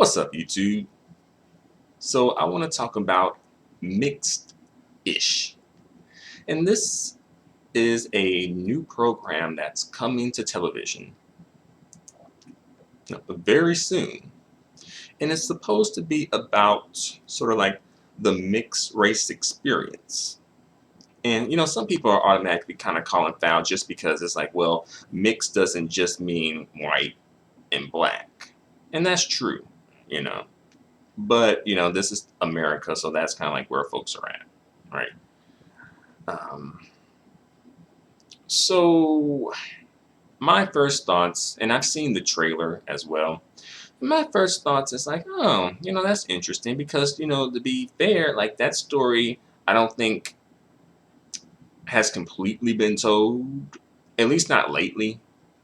What's up, YouTube? So, I want to talk about mixed-ish. And this is a new program that's coming to television very soon. And it's supposed to be about sort of like the mixed race experience. And, some people are automatically kind of calling foul just because it's like, well, mixed doesn't just mean white and black. And that's true, you know. But, this is America, so that's kind of like where folks are at, right? Um, so my first thoughts, and I've seen the trailer as well. My first thoughts is like, oh, that's interesting because, to be fair, like that story, I don't think has completely been told, at least not lately.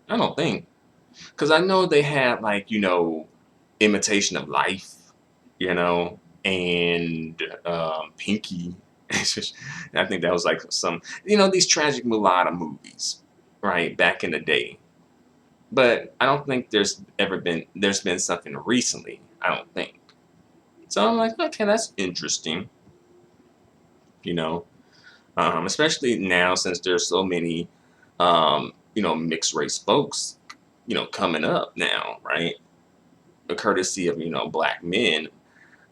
I don't think. Because I know they had like, Imitation of Life, and Pinky. I think that was like some, these tragic mulatto movies, right, back in the day. But I don't think there's been something recently. I don't think. So I'm like, okay, that's interesting, you know, especially now since there's so many, mixed race folks, coming up now, right? Courtesy of black men,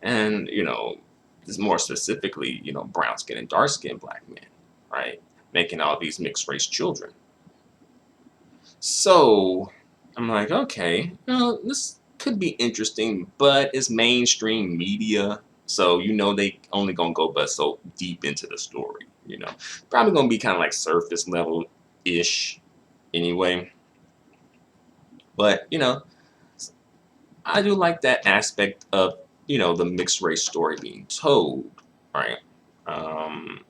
and more specifically, brown skin and dark skin black men, right? Making all these mixed race children. So I'm like, okay, this could be interesting, but it's mainstream media, so they only gonna go but so deep into the story. Probably gonna be kind of like surface level ish anyway. But I do like that aspect of the mixed race story being told, right? Um,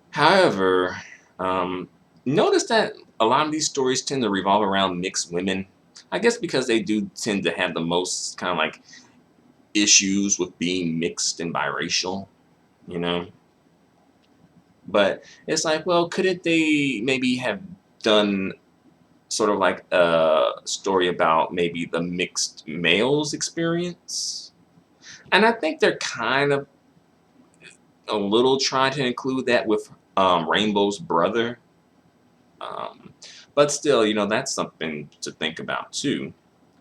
However, notice that a lot of these stories tend to revolve around mixed women. I guess because they do tend to have the most kind of like issues with being mixed and biracial, you know. But it's like, well, couldn't they maybe have done sort of like a story about maybe the mixed males experience? And I think they're kind of a little trying to include that with Rainbow's brother. Um, but still, that's something to think about too,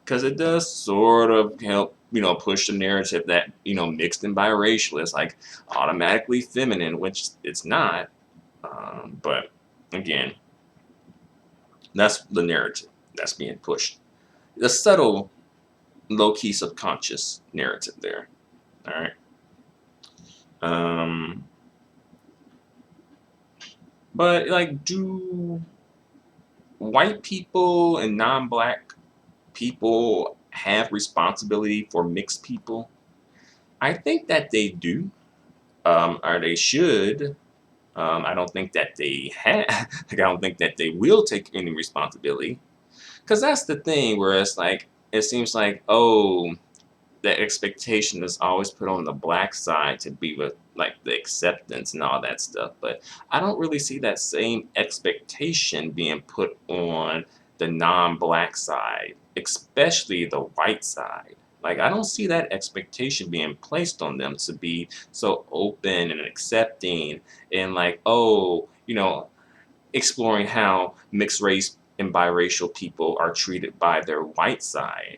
because it does sort of help, push the narrative that, mixed and biracial is like automatically feminine, which it's not. But again, that's the narrative that's being pushed. The subtle, low key subconscious narrative there. All right. Um, but like, do white people and non black people have responsibility for mixed people? I think that they do, or they should. I don't think that they have. Like, I don't think that they will take any responsibility, because that's the thing. Where it's like it seems like, oh, the expectation is always put on the black side to be with like the acceptance and all that stuff, but I don't really see that same expectation being put on the non-black side, especially the white side. Like, I don't see that expectation being placed on them to be so open and accepting, and like, oh, exploring how mixed race and biracial people are treated by their white side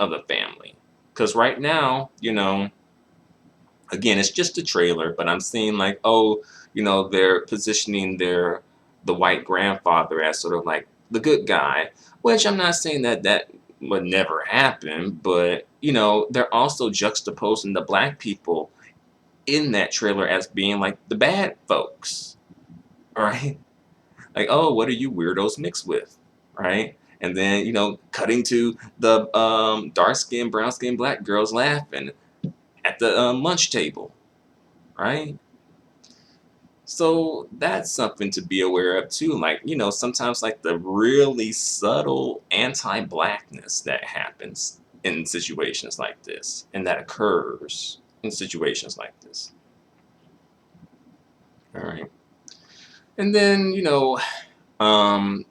of the family. Because right now, again, it's just a trailer, but I'm seeing like, oh, they're positioning the white grandfather as sort of like the good guy, which I'm not saying that that would never happen, but they're also juxtaposing the black people in that trailer as being like the bad folks, right? Like, oh, what are you weirdos mixed with, right? And then cutting to the dark skinned, brown skinned black girls laughing at the lunch table, right? So that's something to be aware of too. Like, sometimes like the really subtle anti-blackness that happens in situations like this, and that occurs in situations like this. All right. And then, um,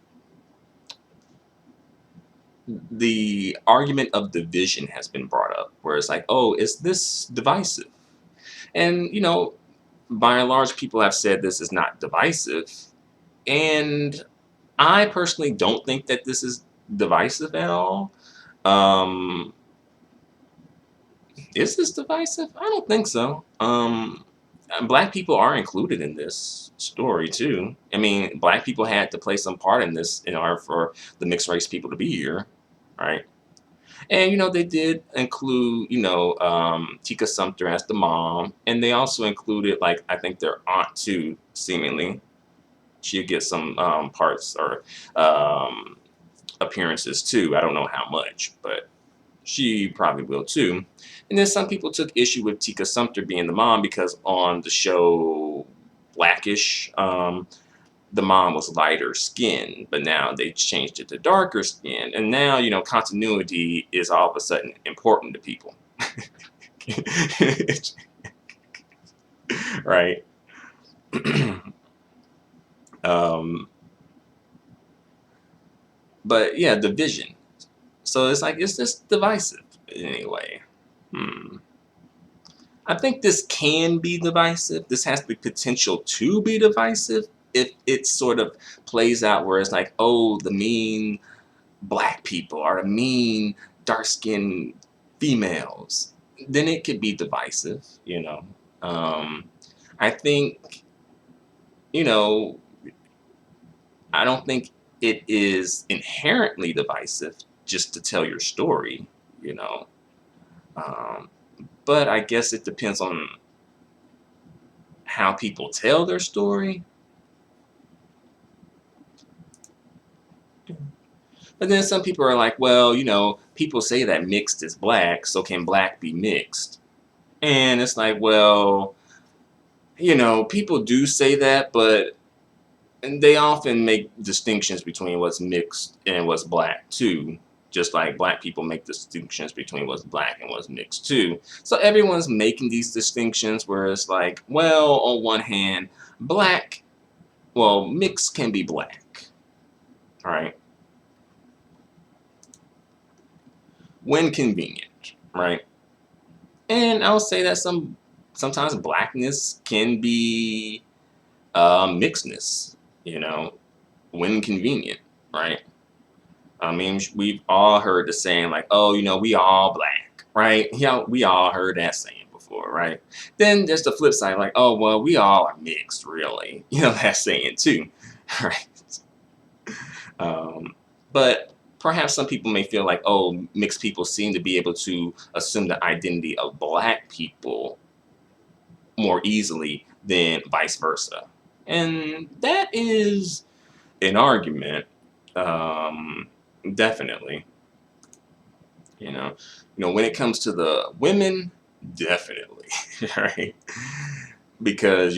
the argument of division has been brought up, where it's like, oh, is this divisive? And by and large, people have said this is not divisive, and I personally don't think that this is divisive at all. Um, is this divisive? I don't think so. Black people are included in this story too. I mean, black people had to play some part in this in order for the mixed race people to be here, right? And they did include Tika Sumpter as the mom, and they also included, like, I think their aunt too. Seemingly, she'd get some parts or um, appearances too. I don't know how much, but she probably will too. And then some people took issue with Tika Sumpter being the mom because on the show Blackish, the mom was lighter skinned, but now they changed it to darker skin. And now, continuity is all of a sudden important to people. Right? um, but yeah, division. So it's like, is this divisive in any way? I think this can be divisive. This has the potential to be divisive if it sort of plays out where it's like, oh, the mean black people or the mean dark skinned females. Then it could be divisive. I think, you know, I don't think it is inherently divisive just to tell your story, you know. Um, but I guess it depends on how people tell their story. But then some people are like, well, people say that mixed is black, so can black be mixed? And it's like, well, people do say that, but they often make distinctions between what's mixed and what's black too. Just like black people make distinctions between what's black and what's mixed too. So everyone's making these distinctions where it's like, well, on one hand, mixed can be black, all right, when convenient, right? And I'll say that sometimes blackness can be mixedness, you know, when convenient, right? I mean, we've all heard the saying like, "Oh, we all black," right? Yeah, we all heard that saying before, right? Then there's the flip side, like, "Oh, well, we all are mixed, really." That saying too, right? Um, but perhaps some people may feel like, "Oh, mixed people seem to be able to assume the identity of black people more easily than vice versa," and that is an argument, um, definitely. When it comes to the women, definitely, right? Because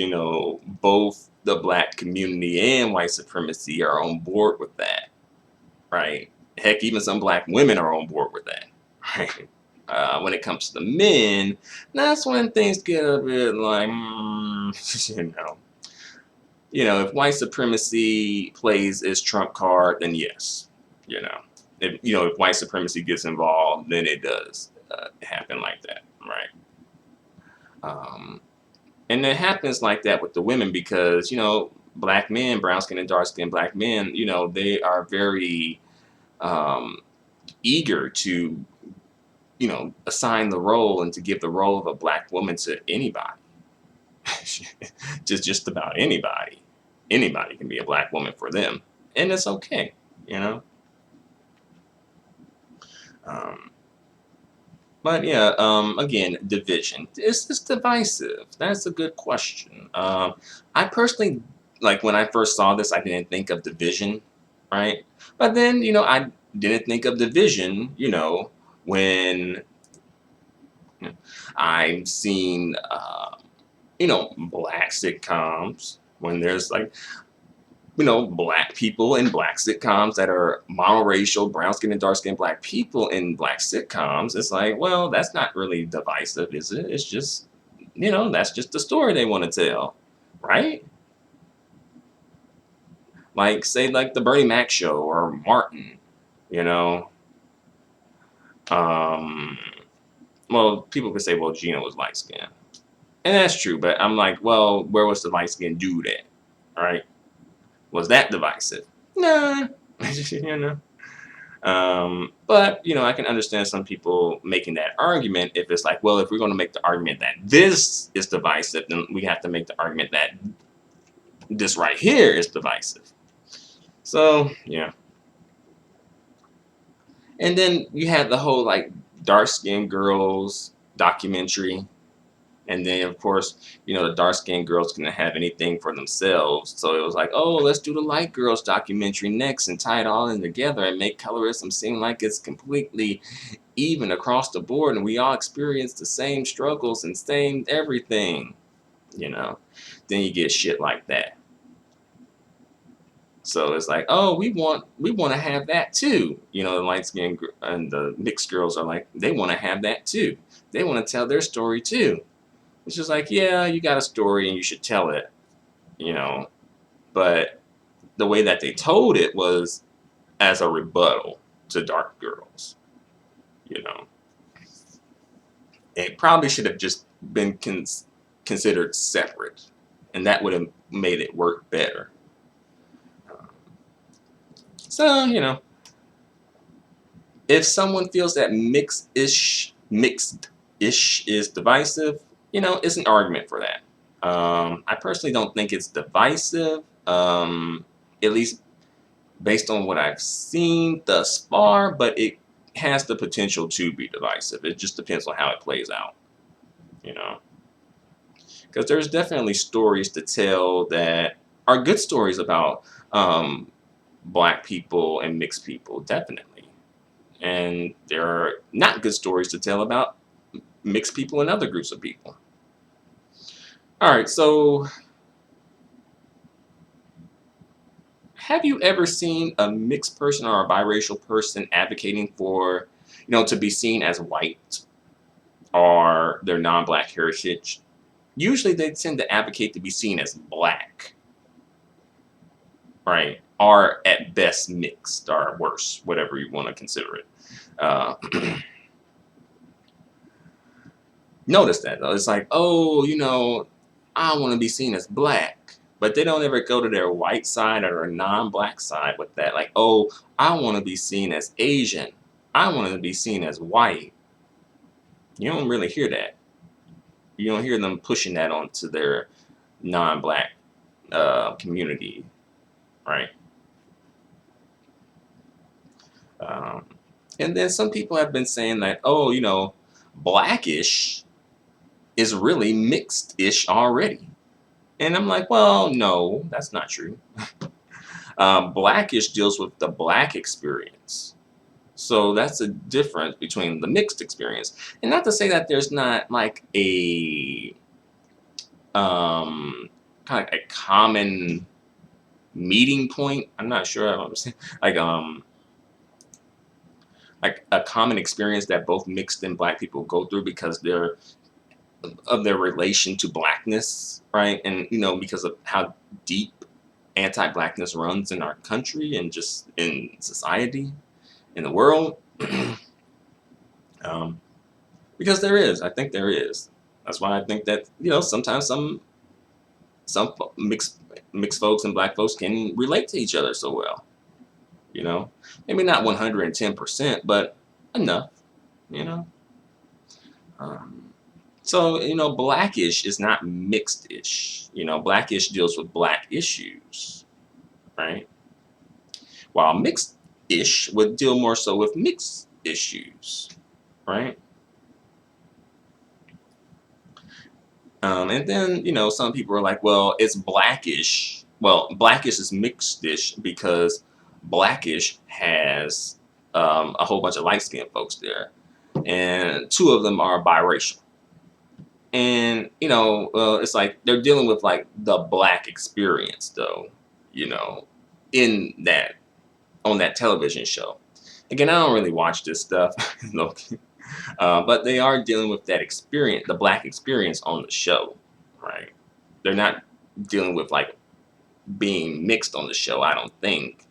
both the black community and white supremacy are on board with that, right? Heck, even some black women are on board with that, right? When it comes to the men, that's when things get a bit like, if white supremacy plays its trump card, then yes, you know, if white supremacy gets involved, then it does happen like that, right? Um, and it happens like that with the women because black men, brown skin and dark skin black men, they are very um, eager to assign the role and to give the role of a black woman to anybody. just about anybody. Anybody can be a black woman for them, and it's okay, you know. Um, but yeah, again, division. Is this divisive? That's a good question. I personally, like when I first saw this, I didn't think of division, right? But then I didn't think of division, when I've seen black sitcoms when there's like black people in black sitcoms that are monoracial, brown skin and dark skinned black people in black sitcoms. It's like, well, that's not really divisive, is it? It's just, that's just the story they want to tell, right? Like, say, like the Bernie Mac show or Martin, you know. Um, well, people could say, well, Gina was light skinned. And that's true, but I'm like, well, where was the light skinned dude at? All right. Was that divisive? Nah. you know. But I can understand some people making that argument if it's like, well, if we're going to make the argument that this is divisive, then we have to make the argument that this right here is divisive. So yeah. And then you had the whole like dark skinned girls documentary. And then, of course, the dark skinned girls couldn't have anything for themselves. So it was like, oh, let's do the light girls documentary next and tie it all in together and make colorism seem like it's completely even across the board and we all experience the same struggles and same everything. Then you get shit like that. So it's like, oh, we want to have that too. The light skinned and the mixed girls are like, they want to have that too. They want to tell their story too. It's just like, yeah, you got a story and you should tell it, but the way that they told it was as a rebuttal to dark girls, you know. It probably should have just been considered separate, and that would have made it work better. So, if someone feels that mixed-ish is divisive, it's an argument for that. I personally don't think it's divisive, at least based on what I've seen thus far, but it has the potential to be divisive. It just depends on how it plays out, because there's definitely stories to tell that are good stories about black people and mixed people, definitely. And there are not good stories to tell about mixed people and other groups of people. All right, so have you ever seen a mixed person or a biracial person advocating for, to be seen as white or their non-black heritage? Usually they tend to advocate to be seen as black, right? Or at best mixed or worse, whatever you want to consider it. Notice that though. It's like, oh, I want to be seen as black. But they don't ever go to their white side or their non-black side with that. Like, oh, I want to be seen as Asian. I want to be seen as white. You don't really hear that. You don't hear them pushing that onto their non-black community, right? And then some people have been saying that, oh, blackish is really mixed-ish already. And I'm like, well, no, that's not true. Blackish deals with the black experience. So that's a difference between the mixed experience. And not to say that there's not like a kind of a common meeting point. I'm not sure I understand. Like a common experience that both mixed and black people go through because they're of their relation to blackness, right? And because of how deep anti-blackness runs in our country and just in society, in the world. Because I think there is. That's why I think that sometimes some mixed folks and black folks can relate to each other so well. Maybe not 110%, but enough. You know. So, blackish is not mixed-ish. Blackish deals with black issues, right? While mixed-ish would deal more so with mixed issues, right? And then, some people are like, well, it's blackish. Well, blackish is mixed-ish because blackish has a whole bunch of light-skinned folks there. And two of them are biracial. And, it's like they're dealing with like the black experience though, in that, on that television show. Again, I don't really watch this stuff, but they are dealing with that experience, the black experience on the show, right? They're not dealing with like being mixed on the show, I don't think.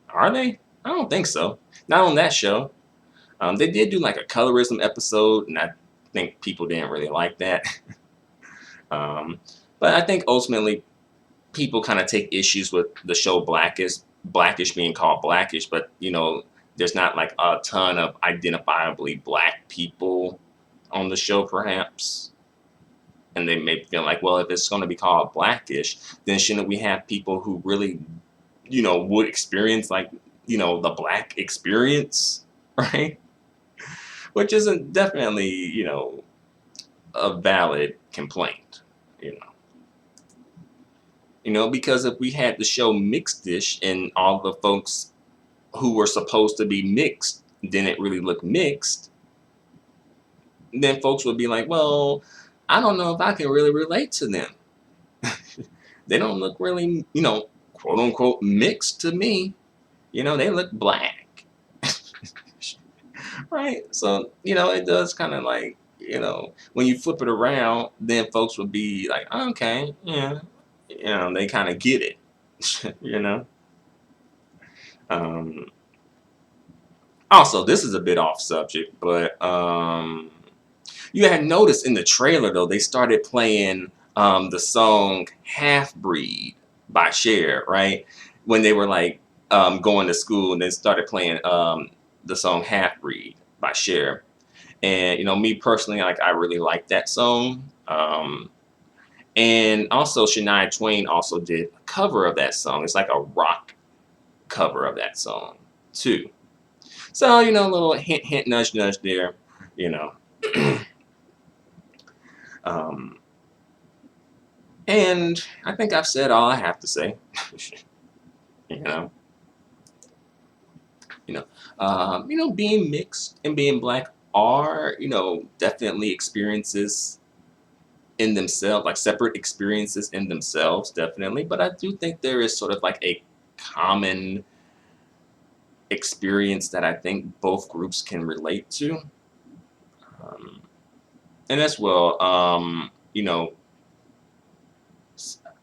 Are they? I don't think so. Not on that show. They did do like a colorism episode, and I think people didn't really like that. um, but I think ultimately people kind of take issues with the show Blackish being called Blackish, but there's not like a ton of identifiably black people on the show, perhaps. And they may feel like, well, if it's going to be called Blackish, then shouldn't we have people who really, would experience like, the black experience, right? Which isn't definitely, a valid complaint, you know. Because if we had the show Mixed Dish and all the folks who were supposed to be mixed didn't really look mixed, then folks would be like, well, I don't know if I can really relate to them. They don't look really, quote unquote mixed to me. They look black. Right? So, it does kind of like, when you flip it around, then folks would be like, okay, yeah, they kind of get it, you know? Um, Also, this is a bit off subject, but you had noticed in the trailer though they started playing the song "Half Breed" by Cher, right? When they were like going to school, and they started playing the song "Half Breed" by Cher. And me personally, like I really like that song. And also Shania Twain also did a cover of that song. It's like a rock cover of that song too. So, a little hint, hint, nudge, nudge there, you know. um, and I think I've said all I have to say. you know, being mixed and being black are, definitely experiences in themselves, like separate experiences in themselves, definitely. But I do think there is sort of like a common experience that I think both groups can relate to. Um, and as well,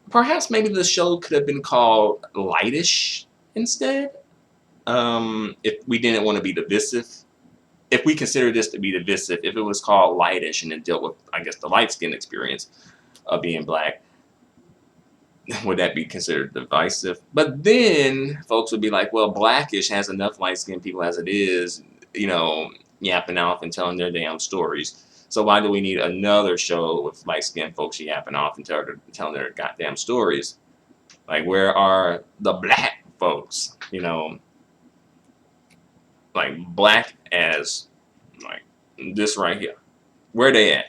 perhaps maybe the show could have been called Lightish instead. If we didn't want to be divisive, if we consider this to be divisive, if it was called Lightish and it dealt with, I guess, the light skin experience of being black, would that be considered divisive? But then folks would be like, well, Blackish has enough light skinned people as it is, yapping off and telling their damn stories. So why do we need another show with light skinned folks yapping off and telling their goddamn stories? Like, where are the black folks? Like black as like this right here. Where they at?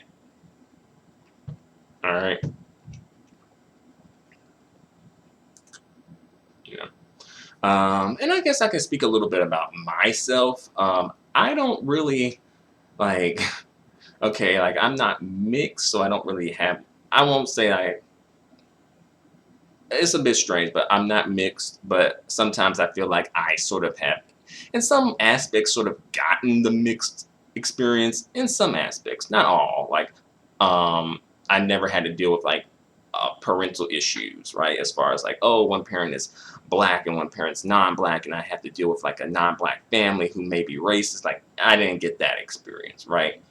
All right. You know. And I guess I can speak a little bit about myself. I don't really like. Okay, like I'm not mixed, so I don't really have. I won't say I. It's a bit strange, but I'm not mixed. But sometimes I feel like I sort of have, in some aspects, sort of gotten the mixed experience. In some aspects, not all. Like, I never had to deal with like parental issues, right? As far as like, oh, one parent is black and one parent's non-black, and I have to deal with like a non-black family who may be racist. Like, I didn't get that experience, right?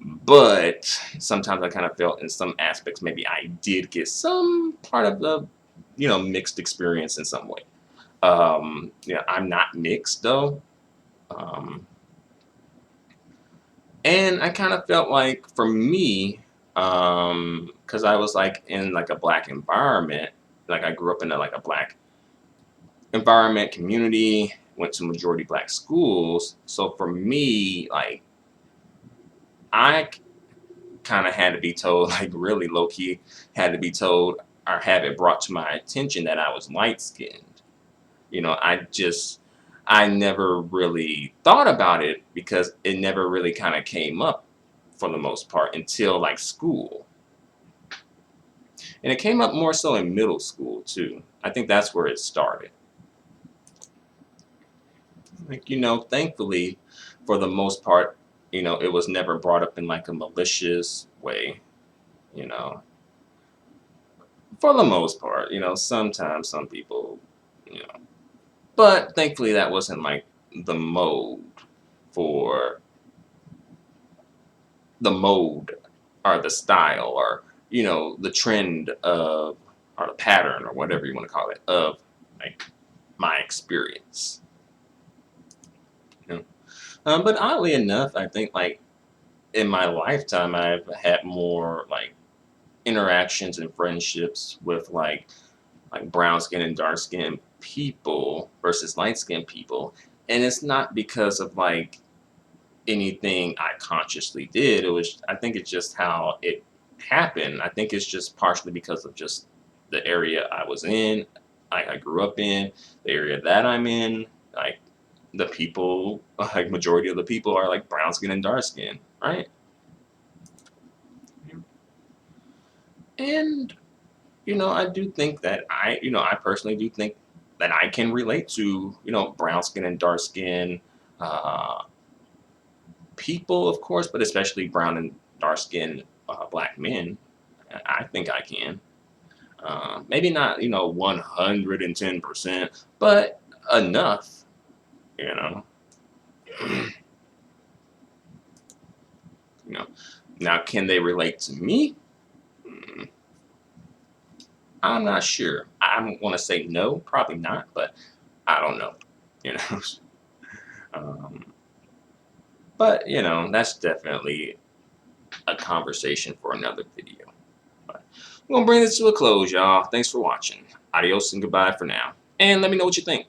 But sometimes I kind of felt in some aspects maybe I did get some part of the, mixed experience in some way. I'm not mixed though. Um, and I kind of felt like for me, because I was like in like a black environment, like I grew up in like a black environment, community, went to majority black schools. So for me, like I kind of had to be told, like really low key, had to be told or have it brought to my attention that I was light skinned. I never really thought about it because it never really kind of came up for the most part until like school. And it came up more so in middle school too. I think that's where it started. Like, thankfully, for the most part, it was never brought up in like a malicious way, you know. For the most part, sometimes some people, but thankfully that wasn't like the mode for the mode or the style or the trend of or the pattern or whatever you want to call it of like my experience. You know? But oddly enough, I think like in my lifetime, I've had more like interactions and friendships with like brown skin and dark skin people versus light skinned people. And it's not because of like anything I consciously did. It was, I think it's just how it happened. I think it's just partially because of just the area I was in, I grew up in, the area that I'm in, like the people, like majority of the people are like brown skin and dark skin, right? And I do think that I personally do think that I can relate to, brown skin and dark skin uh, people, of course, but especially brown and dark skin black men. I think I can. Maybe not, 110%, but enough, you know. you know. Now, can they relate to me? Mm, I'm not sure. I want to say no, probably not, but I don't know. You know. um, but that's definitely a conversation for another video. But we're gonna bring this to a close, y'all. Thanks for watching. Adios and goodbye for now. And let me know what you think.